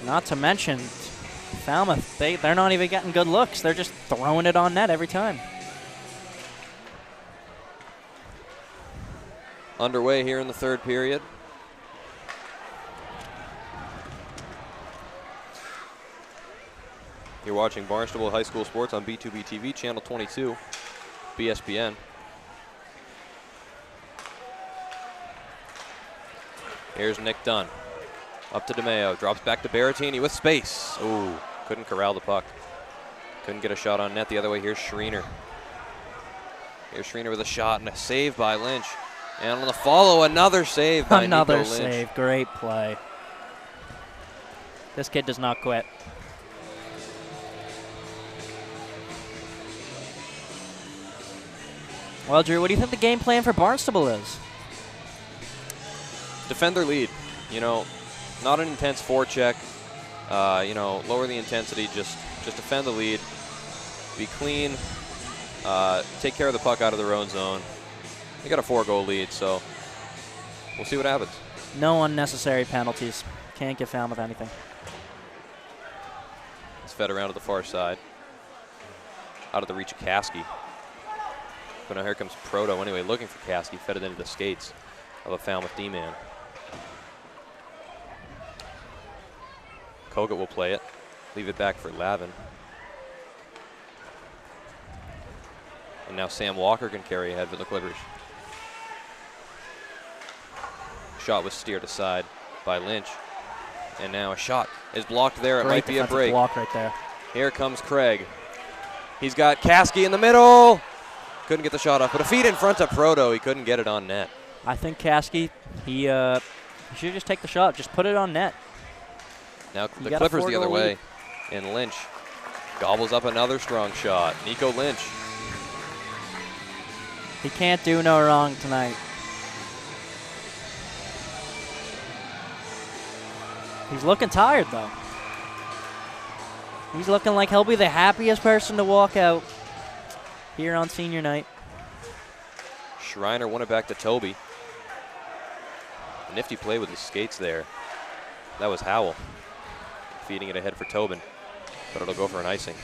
Not to mention, Falmouth, they're not even getting good looks. They're just throwing it on net every time. Underway here in the third period. You're watching Barnstable High School Sports on B2B TV, Channel 22, BSPN. Here's Nick Dunn. Up to DeMeo, drops back to Berrettini with space. Ooh, couldn't corral the puck. Couldn't get a shot on net the other way. Here's Schreiner. Here's Schreiner with a shot and a save by Lynch. And on the follow, another save by Another Nico Lynch. save, great play. This kid does not quit. Well, Drew, what do you think the game plan for Barnstable is? Defend their lead. You know, not an intense forecheck. You know, lower the intensity. Just defend the lead. Be clean. Take care of the puck out of their own zone. They got a 4-goal lead, so we'll see what happens. No unnecessary penalties. Can't give Falmouth anything. It's fed around to the far side. Out of the reach of Caskey. But now here comes Proto anyway, looking for Caskey. Fed it into the skates of a Falmouth D-man. Kogut will play it. Leave it back for Lavin. And now Sam Walker can carry ahead for the Clippers. Shot was steered aside by Lynch. And now a shot is blocked there. It might be a break. Block right there. Here comes Craig. He's got Caskey in the middle. Couldn't get the shot off, but a feed in front of Proto. He couldn't get it on net. I think Caskey, he should just take the shot. Just put it on net. Now the Clippers the other way. And Lynch gobbles up another strong shot. Nico Lynch. He can't do no wrong tonight. He's looking tired, though. He's looking like he'll be the happiest person to walk out here on senior night. Schreiner won it back to Toby. A nifty play with his skates there. That was Howell. Feeding it ahead for Tobin, but it'll go for an icing.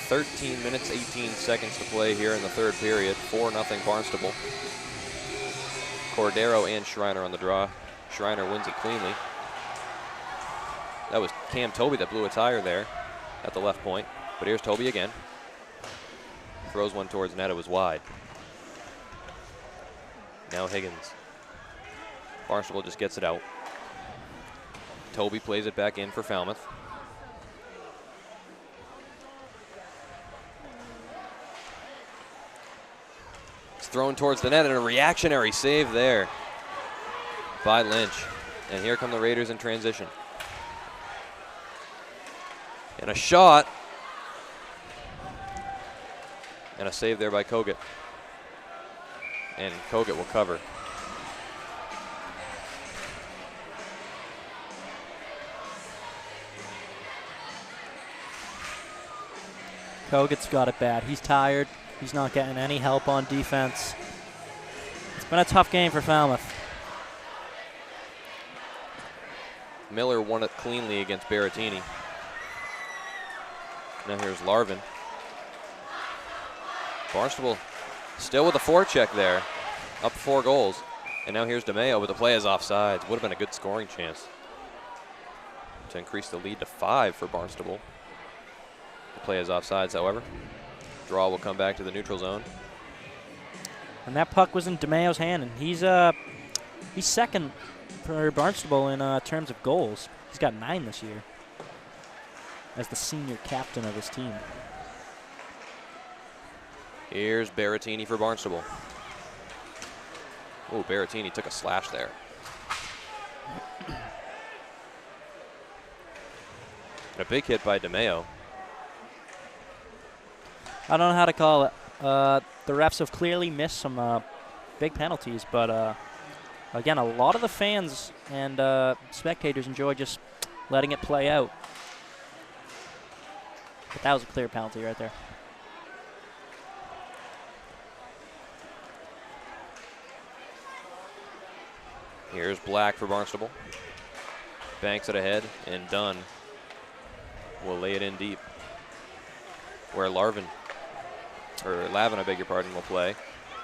(13 minutes, 18 seconds to play here in the third period. 4-0 Barnstable. Cordero and Schreiner on the draw. Schreiner wins it cleanly. That was Cam Toby that blew a tire there at the left point. But here's Toby again. Throws one towards net. It was wide. Now Higgins. Barnstable just gets it out. Toby plays it back in for Falmouth. Thrown towards the net and a reactionary save there by Lynch. And here come the Raiders in transition. And a shot. And a save there by Kogut. And Kogut will cover. Kogut's got it bad. He's tired. He's not getting any help on defense. It's been a tough game for Falmouth. Miller won it cleanly against Berrettini. Now here's Larvin. Barnstable still with a forecheck there. Up 4 goals. And now here's DeMeo, but the play is offsides. Would have been a good scoring chance to increase the lead to 5 for Barnstable. The play is offsides, however. Draw will come back to the neutral zone. And that puck was in DeMeo's hand, and he's second for Barnstable in terms of goals. He's got 9 this year. as the senior captain of his team. Here's Berrettini for Barnstable. Oh, Berrettini took a slash there. And a big hit by DeMeo. I don't know how to call it. The refs have clearly missed some big penalties, but again, a lot of the fans and spectators enjoy just letting it play out. But that was a clear penalty right there. Here's Black for Barnstable. Banks it ahead, and Dunn will lay it in deep. Where Lavin, I beg your pardon, will play.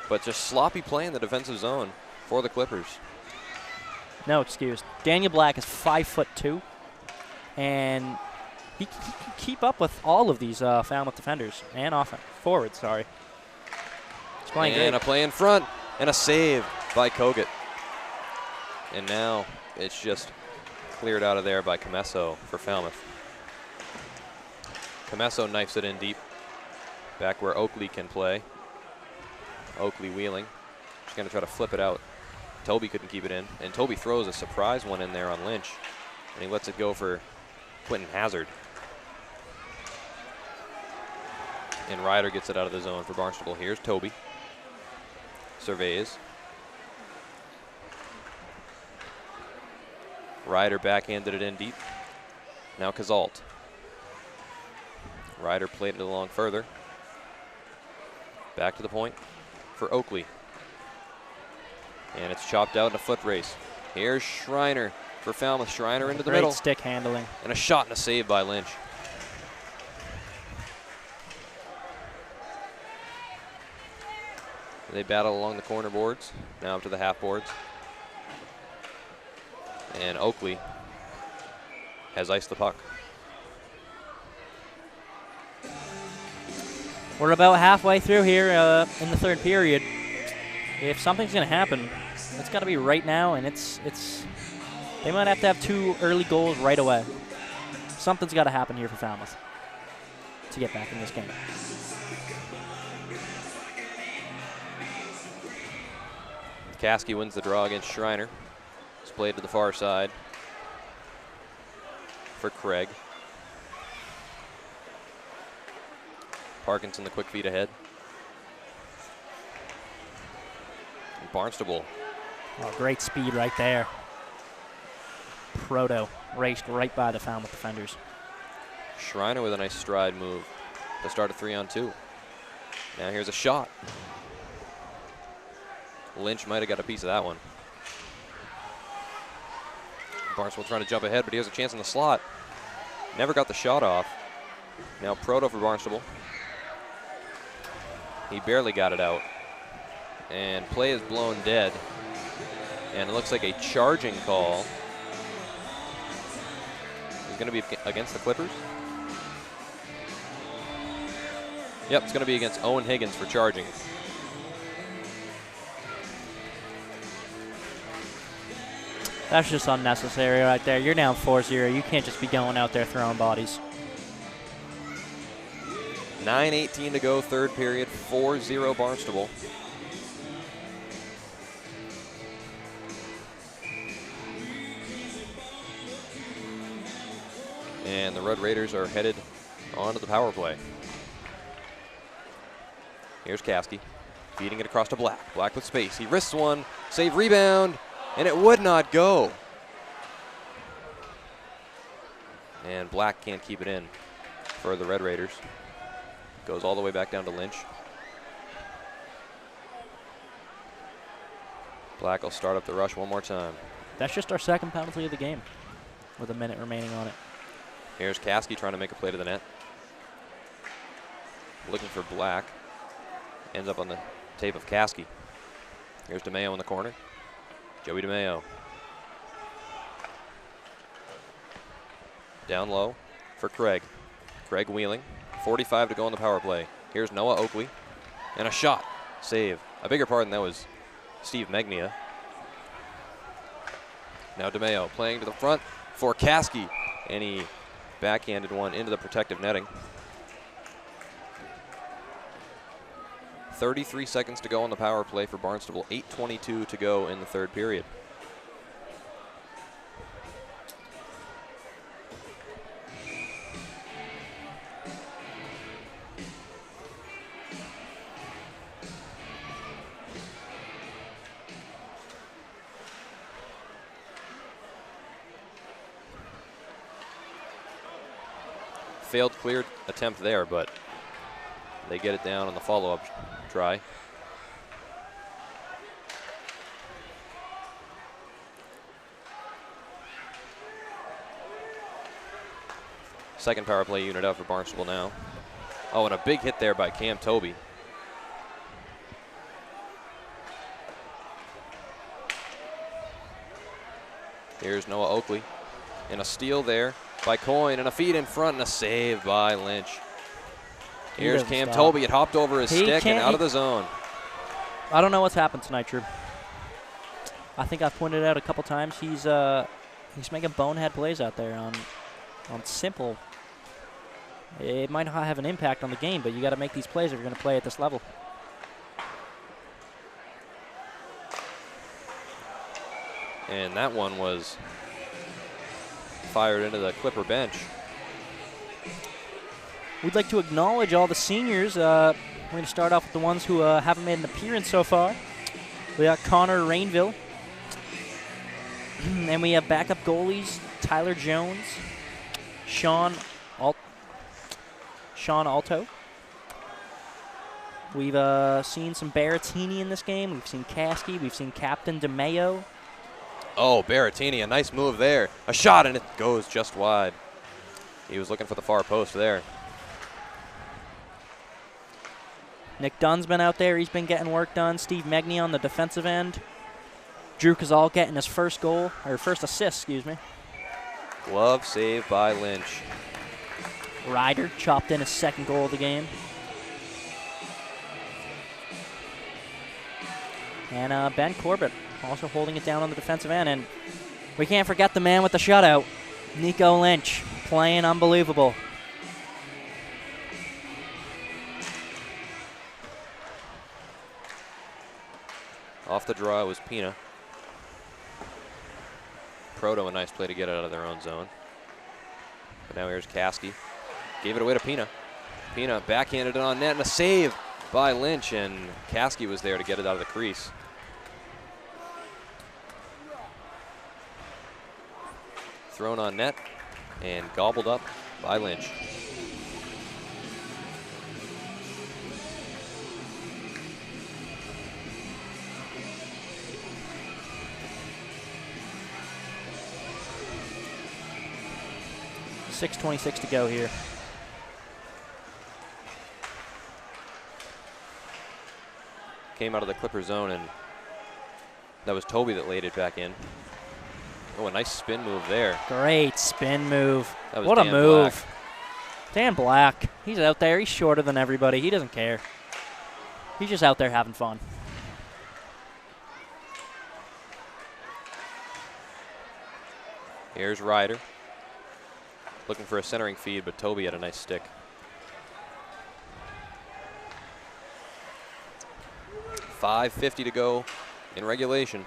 But just sloppy play in the defensive zone for the Clippers. No excuse. Daniel Black is 5'2", and he can keep up with all of these Falmouth defenders and forwards. Sorry. He's playing great. And a play in front, and a save by Kogut. And now it's just cleared out of there by Comesso for Falmouth. Comesso knifes it in deep, back where Oakley can play. Oakley wheeling. Just going to try to flip it out. Toby couldn't keep it in, and Toby throws a surprise one in there on Lynch, and he lets it go for Quentin Hazard. And Ryder gets it out of the zone for Barnstable. Here's Toby. Surveys. Ryder backhanded it in deep. Now Kazalt. Ryder played it along further. Back to the point for Oakley. And it's chopped out in a foot race. Here's Schreiner for Falmouth. Schreiner into the middle. Great stick handling. And a shot and a save by Lynch. They battle along the corner boards. Now up to the half boards. And Oakley has iced the puck. We're about halfway through here in the third period. If something's going to happen, it's got to be right now, and they might have to have 2 early goals right away. Something's got to happen here for Falmouth to get back in this game. Kasky wins the draw against Schreiner. It's played to the far side for Craig. Parkinson the quick feet ahead. And Barnstable. Oh, great speed right there. Proto raced right by the Falmouth defenders. Schreiner with a nice stride move to start a 3-on-2. Now here's a shot. Lynch might have got a piece of that one. Barnstable trying to jump ahead, but he has a chance in the slot. Never got the shot off. Now Proto for Barnstable. He barely got it out. And play is blown dead. And it looks like a charging call is going to be against the Clippers. Yep, it's going to be against Owen Higgins for charging. That's just unnecessary right there. You're down 4-0. You can't just be going out there throwing bodies. 9:18 to go, third period, 4-0 Barnstable. And the Red Raiders are headed onto the power play. Here's Kasky, feeding it across to Black. Black with space. He risks one, save, rebound, and it would not go. And Black can't keep it in for the Red Raiders. Goes all the way back down to Lynch. Black will start up the rush one more time. That's just our second penalty of the game with a minute remaining on it. Here's Kasky trying to make a play to the net. Looking for Black. Ends up on the tape of Kasky. Here's DeMeo in the corner. Joey DeMeo. Down low for Craig. Craig wheeling. 45 to go on the power play. Here's Noah Oakley. And a shot. Save. I beg your pardon, that was Steve Megnia. Now DeMeo playing to the front for Kasky. And he backhanded one into the protective netting. 33 seconds to go on the power play for Barnstable. 8:22 to go in the third period. Failed clear attempt there, but they get it down on the follow-up try. Second power play unit out for Barnstable now. Oh, and a big hit there by Cam Toby. Here's Noah Oakley. And a steal there by Coyne, and a feed in front, and a save by Lynch. Here's Cam Toby. It hopped over his stick and out of the zone. I don't know what's happened tonight, Drew. I think I've pointed out a couple times he's making bonehead plays out there on simple. It might not have an impact on the game, but you got to make these plays if you're going to play at this level. And that one was fired into the Clipper bench. We'd like to acknowledge all the seniors. We're going to start off with the ones who haven't made an appearance so far. We got Connor Rainville. And we have backup goalies, Tyler Jones, Sean Alto. We've seen some Baratini in this game. We've seen Kasky. We've seen Captain DeMayo. Oh, Baratini, a nice move there. A shot, and it goes just wide. He was looking for the far post there. Nick Dunn's been out there. He's been getting work done. Steve Megny on the defensive end. Drew Cazal getting his first goal, or first assist, excuse me. Glove save by Lynch. Ryder chopped in his second goal of the game. And Ben Corbett also holding it down on the defensive end. And we can't forget the man with the shutout, Nico Lynch, playing unbelievable. Off the draw was Pina. Proto, a nice play to get it out of their own zone. But now here's Kasky. Gave it away to Pina. Pina backhanded it on net, and a save by Lynch, and Kasky was there to get it out of the crease. Thrown on net and gobbled up by Lynch. .6:26 to go here. Came out of the Clipper zone, and that was Toby that laid it back in. Oh, a nice spin move there. Great spin move. That was what a Dan move. Black. Dan Black, he's out there. He's shorter than everybody. He doesn't care. He's just out there having fun. Here's Ryder. Looking for a centering feed, but Toby had a nice stick. .550 to go in regulation.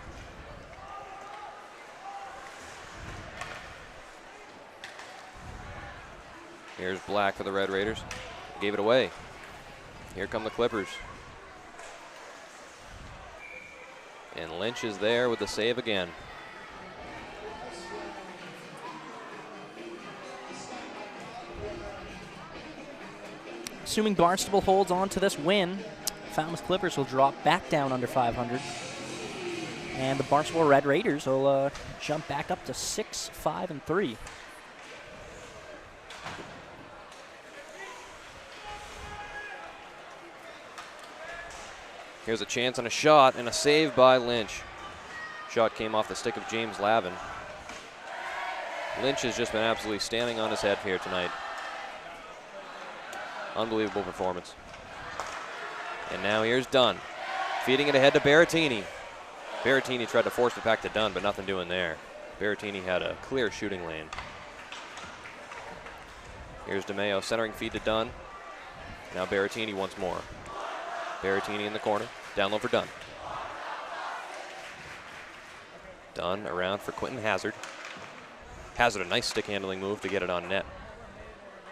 Here's Black for the Red Raiders. Gave it away. Here come the Clippers. And Lynch is there with the save again. Assuming Barnstable holds on to this win, Falmouth Clippers will drop back down under 500. And the Barnstable Red Raiders will jump back up to 6-5-3. Here's a chance on a shot and a save by Lynch. Shot came off the stick of James Lavin. Lynch has just been absolutely standing on his head here tonight. Unbelievable performance. And now here's Dunn, feeding it ahead to Baratini. Baratini tried to force it back to Dunn, but nothing doing there. Baratini had a clear shooting lane. Here's DeMeo, centering feed to Dunn. Now Berrettini once more. Berrettini in the corner, down low for Dunn. Dunn around for Quentin Hazard. Hazard, a nice stick handling move to get it on net.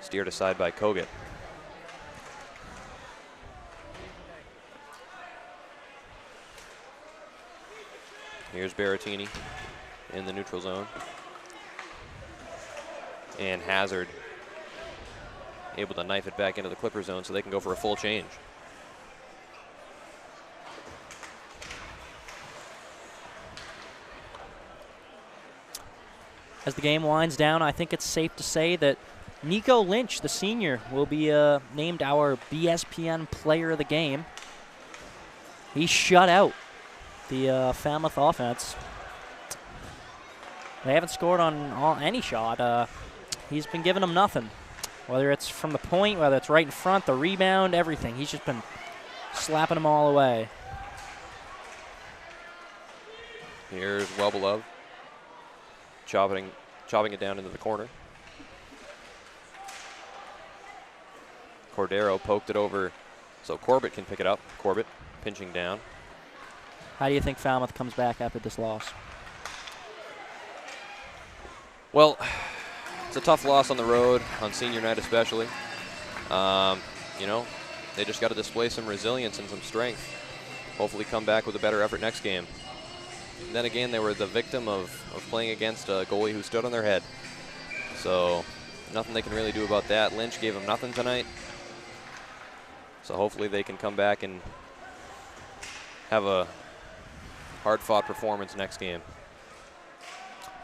Steered aside by Kogut. Here's Berrettini in the neutral zone. And Hazard able to knife it back into the Clipper zone so they can go for a full change. As the game winds down, I think it's safe to say that Nico Lynch, the senior, will be named our BSPN Player of the Game. He shut out the Falmouth offense. They haven't scored on any shot. He's been giving them nothing. Whether it's from the point, whether it's right in front, the rebound, everything. He's just been slapping them all away. Here's Wellbeloved. Chopping it down into the corner. Cordero poked it over so Corbett can pick it up. Corbett pinching down. How do you think Falmouth comes back after this loss? Well, it's a tough loss on the road, on senior night especially. You know, they just got to display some resilience and some strength. Hopefully come back with a better effort next game. And then again, they were the victim of playing against a goalie who stood on their head. So nothing they can really do about that. Lynch gave them nothing tonight. So hopefully they can come back and have a hard-fought performance next game.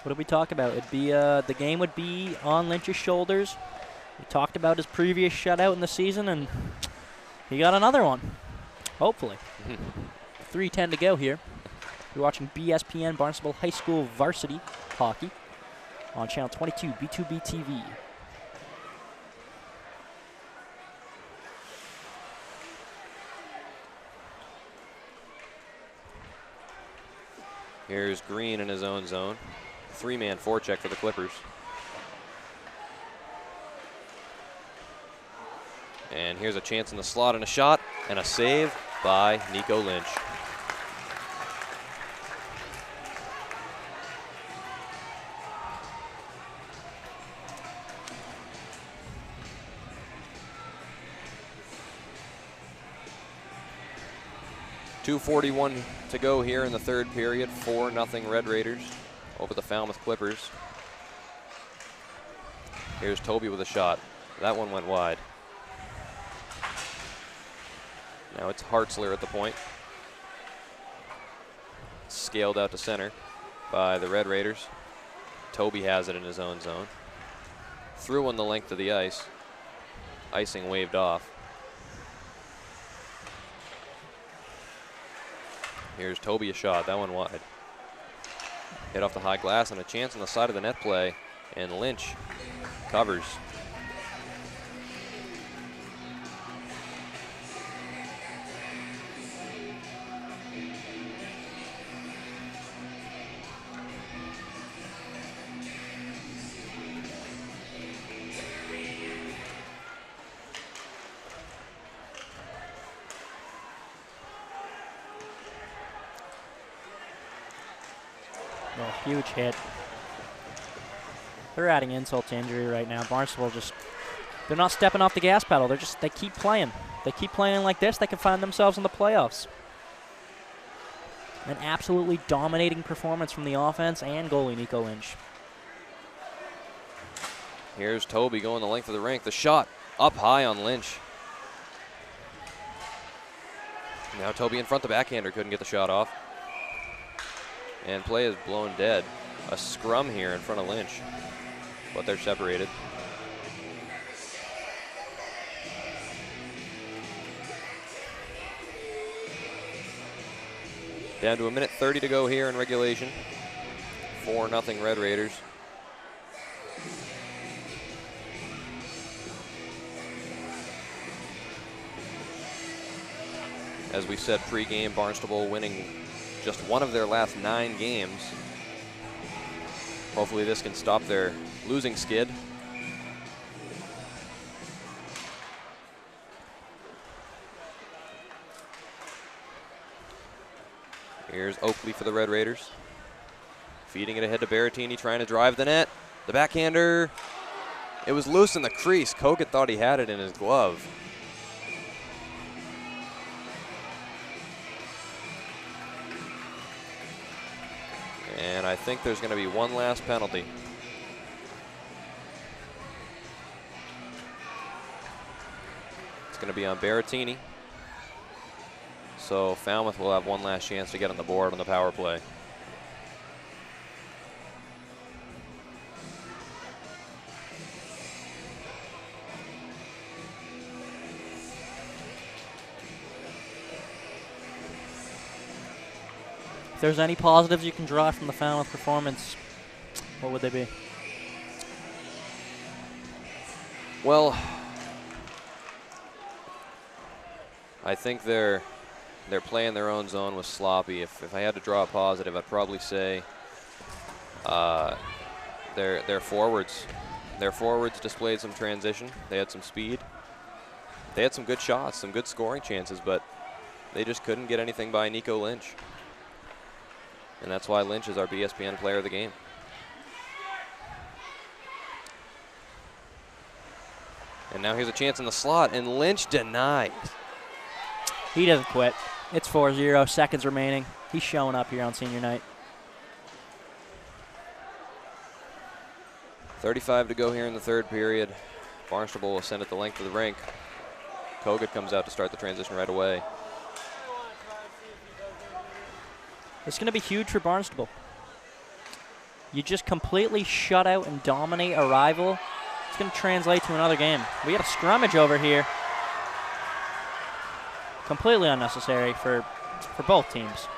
What did we talk about? It'd be the game would be on Lynch's shoulders. We talked about his previous shutout in the season, and he got another one. Hopefully. 3:10 to go here. You're watching BSPN Barnstable High School Varsity Hockey on Channel 22 B2B TV. Here's Green in his own zone. Three-man forecheck for the Clippers. And here's a chance in the slot and a shot and a save by Nico Lynch. .241 to go here in the third period. 4-0 Red Raiders over the Falmouth Clippers. Here's Toby with a shot. That one went wide. Now it's Hartzler at the point. Scaled out to center by the Red Raiders. Toby has it in his own zone. Threw on the length of the ice. Icing waved off. Here's Toby a shot, that one wide. Hit off the high glass and a chance on the side of the net play, and Lynch covers. Huge hit. They're adding insult to injury right now. Barnstable they're not stepping off the gas pedal. They keep playing. They keep playing like this, they can find themselves in the playoffs. An absolutely dominating performance from the offense and goalie Nico Lynch. Here's Toby going the length of the rink. The shot up high on Lynch. Now Toby in front, the backhander couldn't get the shot off. And play is blown dead. A scrum here in front of Lynch, but they're separated. Down to 1:30 to go here in regulation. 4-0 Red Raiders. As we said pre-game, Barnstable winning just one of their last 9 games. Hopefully this can stop their losing skid. Here's Oakley for the Red Raiders. Feeding it ahead to Berrettini, trying to drive the net. The backhander, it was loose in the crease. Kogut thought he had it in his glove. And I think there's going to be one last penalty. It's going to be on Berrettini. So Falmouth will have one last chance to get on the board on the power play. If there's any positives you can draw from the Falmouth performance, what would they be? Well, I think their play in their own zone was sloppy. If I had to draw a positive, I'd probably say their forwards. Their forwards displayed some transition. They had some speed. They had some good shots, some good scoring chances, but they just couldn't get anything by Nico Lynch. And that's why Lynch is our BSPN player of the game. And now here's a chance in the slot, and Lynch denied. He doesn't quit. It's 4-0, seconds remaining. He's showing up here on senior night. 35 to go here in the third period. Barnstable will send it the length of the rink. Kogut comes out to start the transition right away. It's going to be huge for Barnstable. You just completely shut out and dominate a rival. It's going to translate to another game. We got a scrummage over here. Completely unnecessary for both teams.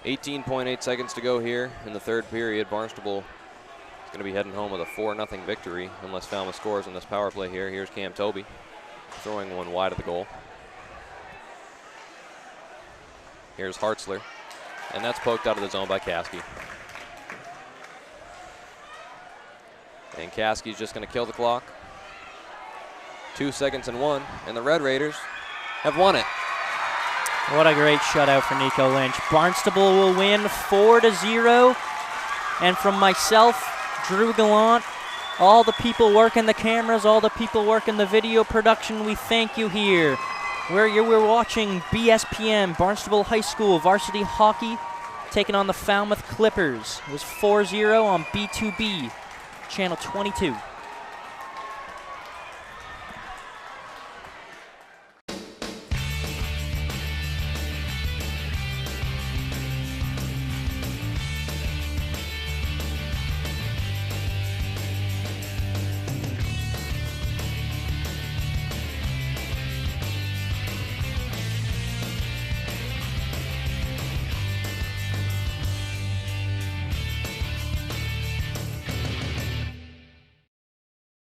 .8 seconds to go here in the third period. Barnstable is going to be heading home with a 4-0 victory unless Falmouth scores on this power play here. Here's Cam Toby throwing one wide of the goal. Here's Hartzler, and that's poked out of the zone by Caskey. And Caskey's just going to kill the clock. 2 seconds and 1, and the Red Raiders have won it. What a great shutout for Nico Lynch. Barnstable will win 4-0. And from myself, Drew Gallant, all the people working the cameras, all the people working the video production, we thank you here. We're watching BSPN, Barnstable High School Varsity Hockey, taking on the Falmouth Clippers. It was 4-0 on B2B, Channel 22.